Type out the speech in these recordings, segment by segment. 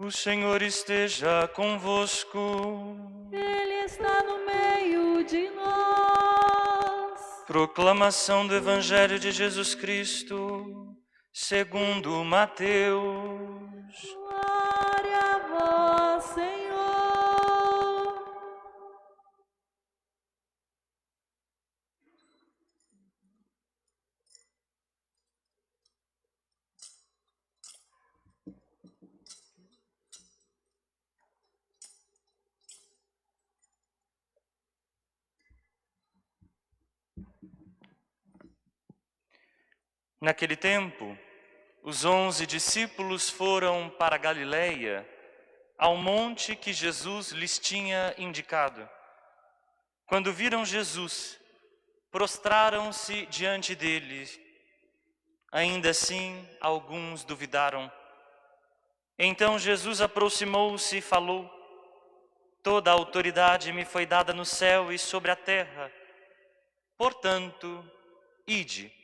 O Senhor esteja convosco. Ele está no meio de nós. Proclamação do Evangelho de Jesus Cristo, segundo Mateus. Glória a vós, Senhor. Naquele tempo, os 11 discípulos foram para Galiléia, ao monte que Jesus lhes tinha indicado. Quando viram Jesus, prostraram-se diante dele. Ainda assim, alguns duvidaram. Então Jesus aproximou-se e falou: Toda a autoridade me foi dada no céu e sobre a terra. Portanto, ide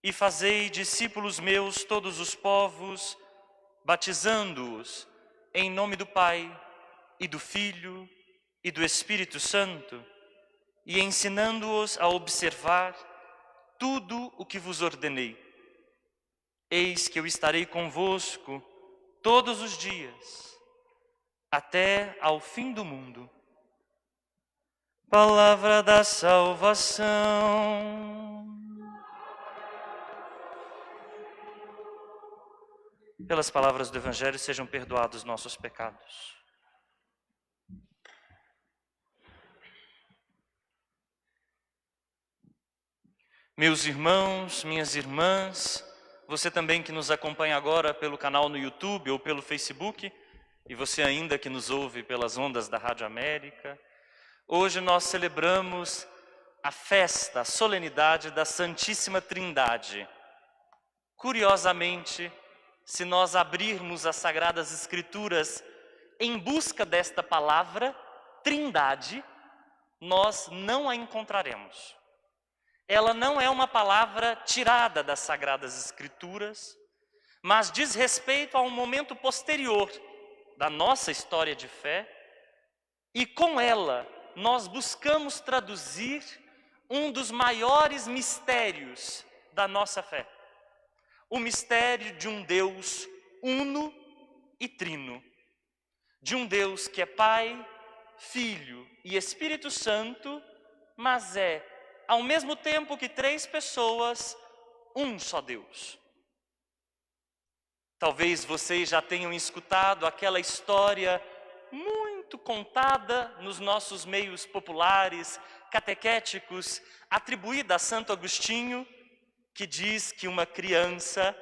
e fazei discípulos meus todos os povos, batizando-os em nome do Pai e do Filho e do Espírito Santo, e ensinando-os a observar tudo o que vos ordenei. Eis que eu estarei convosco todos os dias, até ao fim do mundo. Palavra da salvação. Pelas palavras do Evangelho sejam perdoados nossos pecados. Meus irmãos, minhas irmãs, você também que nos acompanha agora pelo canal no YouTube ou pelo Facebook, e você ainda que nos ouve pelas ondas da Rádio América, hoje nós celebramos a festa, a solenidade da Santíssima Trindade. Curiosamente, se nós abrirmos as Sagradas Escrituras em busca desta palavra, Trindade, nós não a encontraremos. Ela não é uma palavra tirada das Sagradas Escrituras, mas diz respeito a um momento posterior da nossa história de fé, e com ela nós buscamos traduzir um dos maiores mistérios da nossa fé. O mistério de um Deus uno e trino, de um Deus que é Pai, Filho e Espírito Santo, mas é, ao mesmo tempo que três pessoas, um só Deus. Talvez vocês já tenham escutado aquela história muito contada nos nossos meios populares, catequéticos, atribuída a Santo Agostinho, que diz que uma criança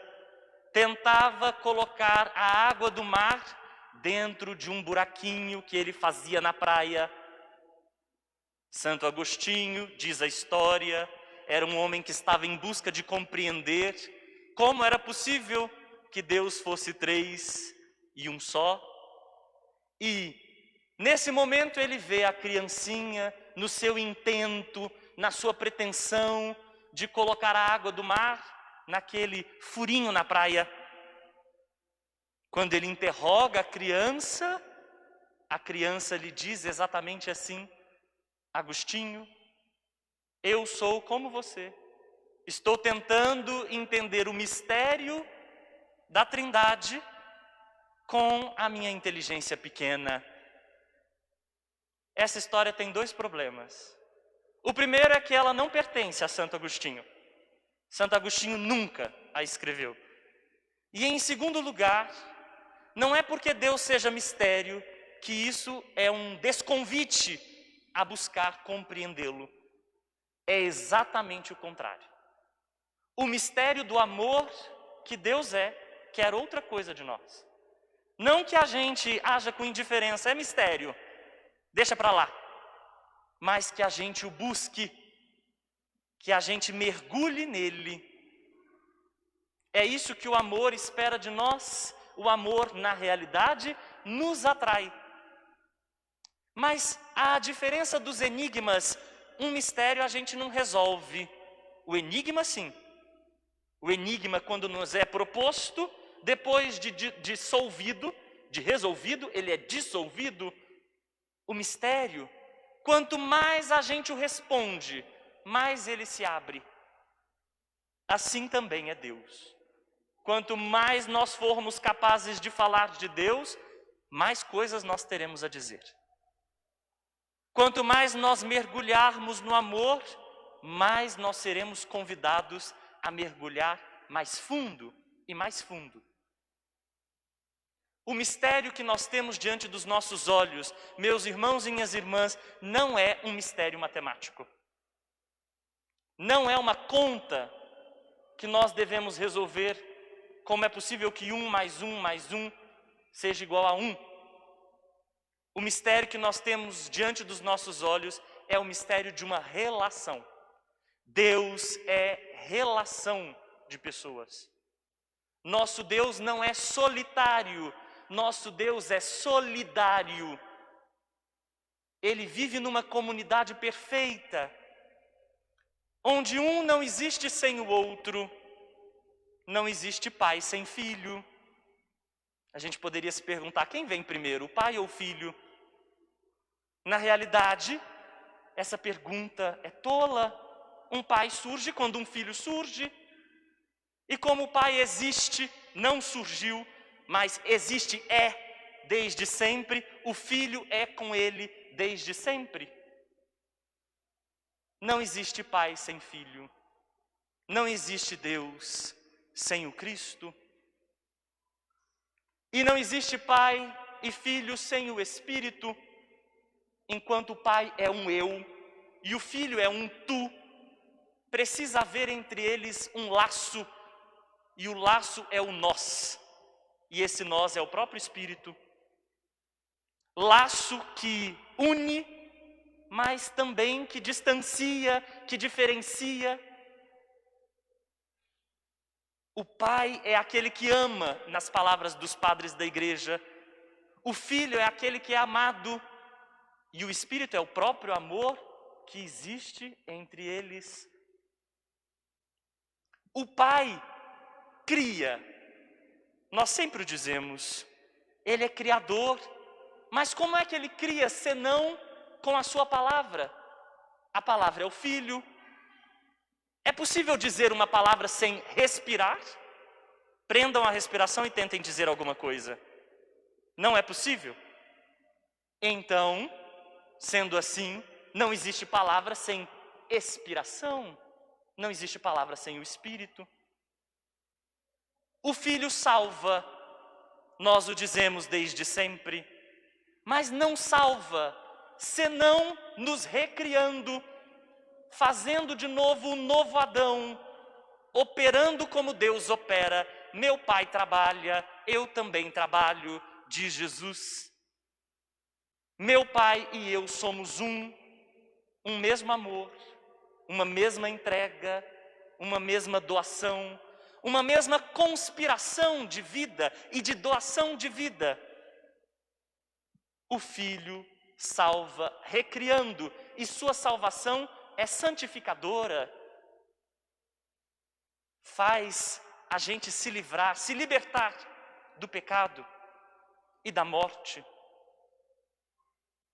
tentava colocar a água do mar dentro de um buraquinho que ele fazia na praia. Santo Agostinho, diz a história, era um homem que estava em busca de compreender como era possível que Deus fosse três e um só. E nesse momento ele vê a criancinha no seu intento, na sua pretensão de colocar a água do mar naquele furinho na praia. Quando ele interroga a criança lhe diz exatamente assim: Agostinho, eu sou como você. Estou tentando entender o mistério da Trindade com a minha inteligência pequena. Essa história tem dois problemas. O primeiro é que ela não pertence a Santo Agostinho. Santo Agostinho nunca a escreveu. E em segundo lugar, não é porque Deus seja mistério que isso é um desconvite a buscar compreendê-lo. É exatamente o contrário. O mistério do amor que Deus é, quer outra coisa de nós. Não que a gente haja com indiferença, é mistério, deixa para lá. Mas que a gente o busque, que a gente mergulhe nele. É isso que o amor espera de nós. O amor, na realidade, nos atrai. Mas a diferença dos enigmas, um mistério a gente não resolve. O enigma sim. O enigma, quando nos é proposto, depois de dissolvido, de resolvido, ele é dissolvido. O mistério, quanto mais a gente o responde, mais ele se abre. Assim também é Deus. Quanto mais nós formos capazes de falar de Deus, mais coisas nós teremos a dizer. Quanto mais nós mergulharmos no amor, mais nós seremos convidados a mergulhar mais fundo e mais fundo. O mistério que nós temos diante dos nossos olhos, meus irmãos e minhas irmãs, não é um mistério matemático. Não é uma conta que nós devemos resolver, como é possível que 1 mais 1 mais 1 seja igual a 1. O mistério que nós temos diante dos nossos olhos é o mistério de uma relação. Deus é relação de pessoas. Nosso Deus não é solitário, nosso Deus é solidário. Ele vive numa comunidade perfeita, onde um não existe sem o outro, não existe pai sem filho. A gente poderia se perguntar, quem vem primeiro, o pai ou o filho? Na realidade, essa pergunta é tola. Um pai surge quando um filho surge. E como o pai existe, não surgiu, mas existe desde sempre, o filho é com ele desde sempre. Não existe pai sem filho. Não existe Deus sem o Cristo. E não existe pai e filho sem o Espírito. Enquanto o pai é um eu e o filho é um tu, precisa haver entre eles um laço, e o laço é o nós, e esse nós é o próprio Espírito. Laço que une, mas também que distancia, que diferencia. O pai é aquele que ama, nas palavras dos padres da igreja. O filho é aquele que é amado. E o Espírito é o próprio amor que existe entre eles. O pai cria. Nós sempre o dizemos. Ele é criador. Mas como é que ele cria, senão com a sua palavra? A palavra é o Filho. É possível dizer uma palavra sem respirar? Prendam a respiração e tentem dizer alguma coisa. Não é possível? Então, sendo assim, não existe palavra sem expiração. Não existe palavra sem o Espírito. O Filho salva, nós o dizemos desde sempre, mas não salva, senão nos recriando, fazendo de novo um novo Adão, operando como Deus opera. Meu Pai trabalha, eu também trabalho, diz Jesus. Meu Pai e eu somos um mesmo amor, uma mesma entrega, uma mesma doação, uma mesma conspiração de vida e de doação de vida. O Filho salva recriando, e sua salvação é santificadora. Faz a gente se livrar, se libertar do pecado e da morte.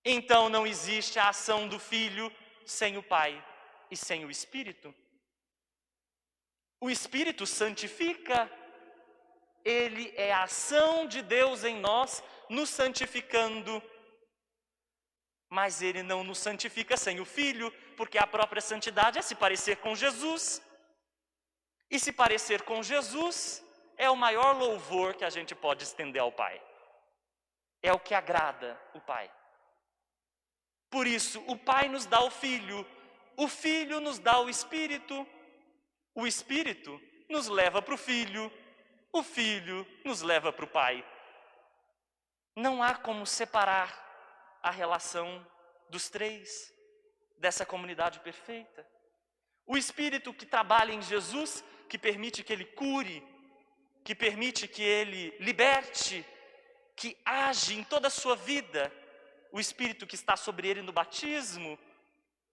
Então não existe a ação do Filho sem o Pai e sem o Espírito. O Espírito santifica. Ele é a ação de Deus em nós, nos santificando. Mas ele não nos santifica sem o Filho, porque a própria santidade é se parecer com Jesus. E se parecer com Jesus é o maior louvor que a gente pode estender ao Pai. É o que agrada o Pai. Por isso, o Pai nos dá o Filho nos dá o Espírito nos leva para o Filho nos leva para o Pai. Não há como separar a relação dos três, dessa comunidade perfeita. O Espírito que trabalha em Jesus, que permite que Ele cure, que permite que Ele liberte, que age em toda a sua vida. O Espírito que está sobre Ele no batismo,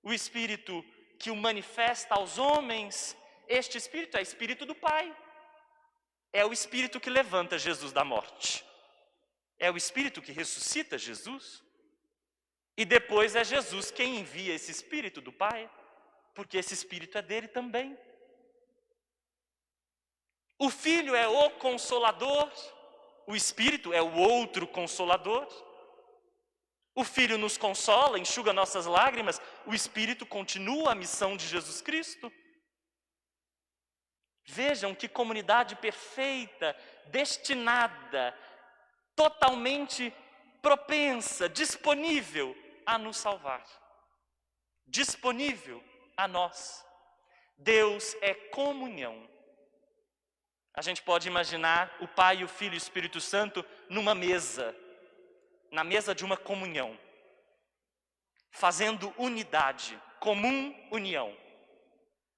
o Espírito que o manifesta aos homens. Este Espírito é o Espírito do Pai. É o Espírito que levanta Jesus da morte. É o Espírito que ressuscita Jesus. E depois é Jesus quem envia esse Espírito do Pai, porque esse Espírito é dele também. O Filho é o Consolador, o Espírito é o outro Consolador. O Filho nos consola, enxuga nossas lágrimas, o Espírito continua a missão de Jesus Cristo. Vejam que comunidade perfeita, destinada, totalmente propensa, disponível a nos salvar. Disponível a nós. Deus é comunhão. A gente pode imaginar o Pai, o Filho e o Espírito Santo numa mesa, na mesa de uma comunhão, fazendo unidade, comum união.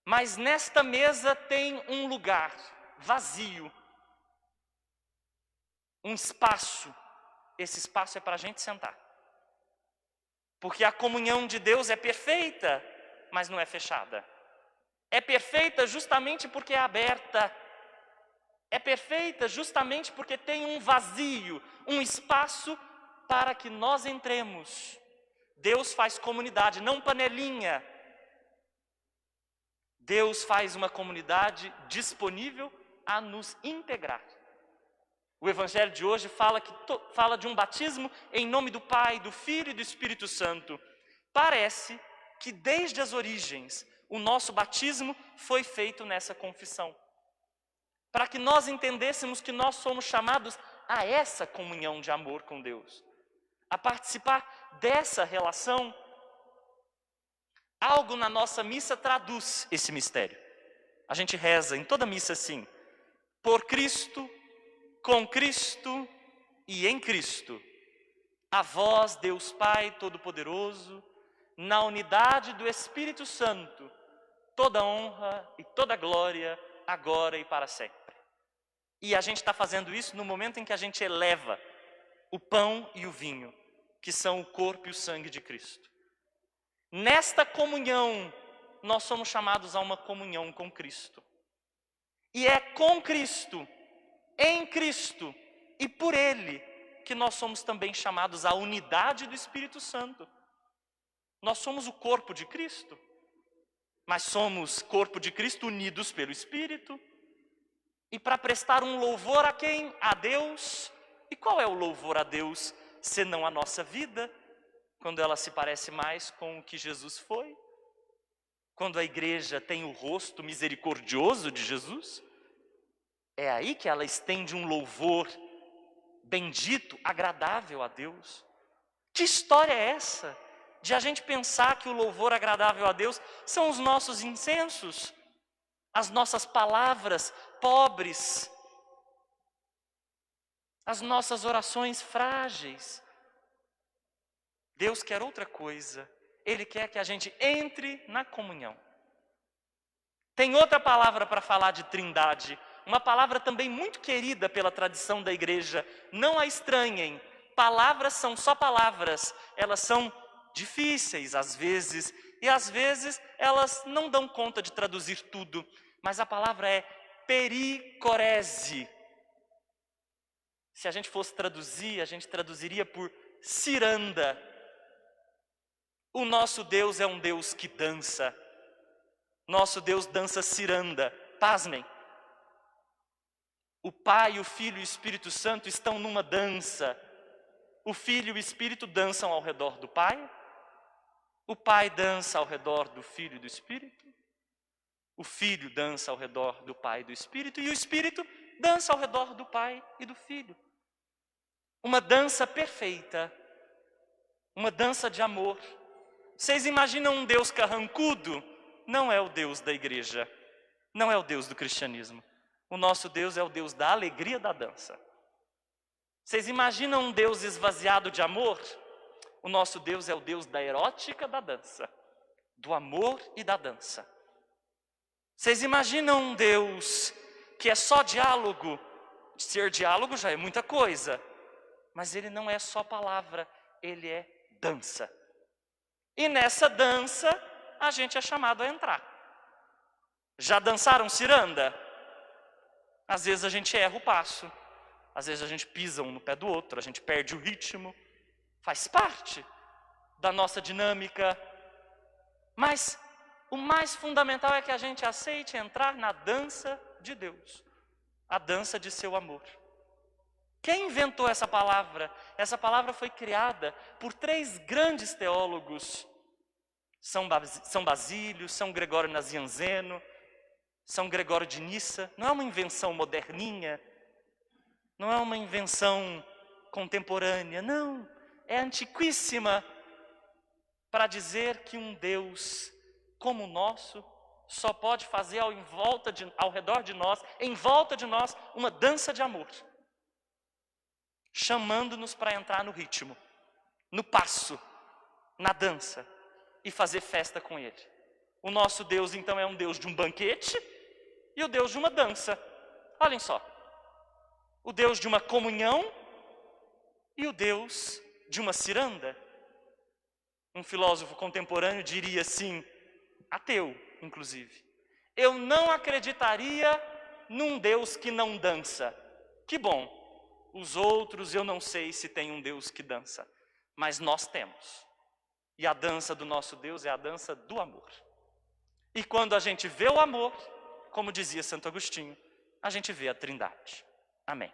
Mas nesta mesa tem um lugar vazio, um espaço. Esse espaço é para a gente sentar. Porque a comunhão de Deus é perfeita, mas não é fechada. É perfeita justamente porque é aberta. É perfeita justamente porque tem um vazio, um espaço para que nós entremos. Deus faz comunidade, não panelinha. Deus faz uma comunidade disponível a nos integrar. O Evangelho de hoje fala de um batismo em nome do Pai, do Filho e do Espírito Santo. Parece que desde as origens o nosso batismo foi feito nessa confissão. Para que nós entendêssemos que nós somos chamados a essa comunhão de amor com Deus. A participar dessa relação. Algo na nossa missa traduz esse mistério. A gente reza em toda missa assim: por Cristo, com Cristo e em Cristo. A vós, Deus Pai Todo-Poderoso, na unidade do Espírito Santo, toda honra e toda glória, agora e para sempre. E a gente está fazendo isso no momento em que a gente eleva o pão e o vinho, que são o corpo e o sangue de Cristo. Nesta comunhão, nós somos chamados a uma comunhão com Cristo. E é com Cristo, em Cristo e por Ele que nós somos também chamados à unidade do Espírito Santo. Nós somos o corpo de Cristo, mas somos corpo de Cristo unidos pelo Espírito. E para prestar um louvor a quem? A Deus. E qual é o louvor a Deus, senão a nossa vida? Quando ela se parece mais com o que Jesus foi? Quando a igreja tem o rosto misericordioso de Jesus? É aí que ela estende um louvor bendito, agradável a Deus. Que história é essa? De a gente pensar que o louvor agradável a Deus são os nossos incensos, as nossas palavras pobres, as nossas orações frágeis. Deus quer outra coisa. Ele quer que a gente entre na comunhão. Tem outra palavra para falar de trindade, uma palavra também muito querida pela tradição da igreja. Não a estranhem, palavras são só palavras, elas são difíceis às vezes, e às vezes elas não dão conta de traduzir tudo, mas a palavra é pericorese. Se a gente fosse traduzir, a gente traduziria por ciranda. O nosso Deus é um Deus que dança. Nosso Deus dança ciranda. Pasmem. O Pai, o Filho e o Espírito Santo estão numa dança. O Filho e o Espírito dançam ao redor do Pai. O Pai dança ao redor do Filho e do Espírito. O Filho dança ao redor do Pai e do Espírito. E o Espírito dança ao redor do Pai e do Filho. Uma dança perfeita. Uma dança de amor. Vocês imaginam um Deus carrancudo? Não é o Deus da igreja. Não é o Deus do cristianismo. O nosso Deus é o Deus da alegria da dança. Vocês imaginam um Deus esvaziado de amor? O nosso Deus é o Deus da erótica da dança. Do amor e da dança. Vocês imaginam um Deus que é só diálogo? Ser diálogo já é muita coisa. Mas ele não é só palavra, ele é dança. E nessa dança, a gente é chamado a entrar. Já dançaram ciranda? Às vezes a gente erra o passo. Às vezes a gente pisa um no pé do outro, a gente perde o ritmo. Faz parte da nossa dinâmica. Mas o mais fundamental é que a gente aceite entrar na dança de Deus. A dança de seu amor. Quem inventou essa palavra? Essa palavra foi criada por 3 grandes teólogos. São Basílio, São Gregório Nazianzeno, São Gregório de Nissa. Não é uma invenção moderninha, não é uma invenção contemporânea, não. É antiquíssima para dizer que um Deus como o nosso só pode fazer ao redor de nós, em volta de nós, uma dança de amor. Chamando-nos para entrar no ritmo, no passo, na dança e fazer festa com Ele. O nosso Deus então é um Deus de um banquete e o Deus de uma dança. Olhem só, o Deus de uma comunhão e o Deus de uma ciranda. Um filósofo contemporâneo diria assim, ateu inclusive, eu não acreditaria num Deus que não dança. Que bom! Os outros eu não sei se tem um Deus que dança, mas nós temos. E a dança do nosso Deus é a dança do amor. E quando a gente vê o amor, como dizia Santo Agostinho, a gente vê a Trindade. Amém.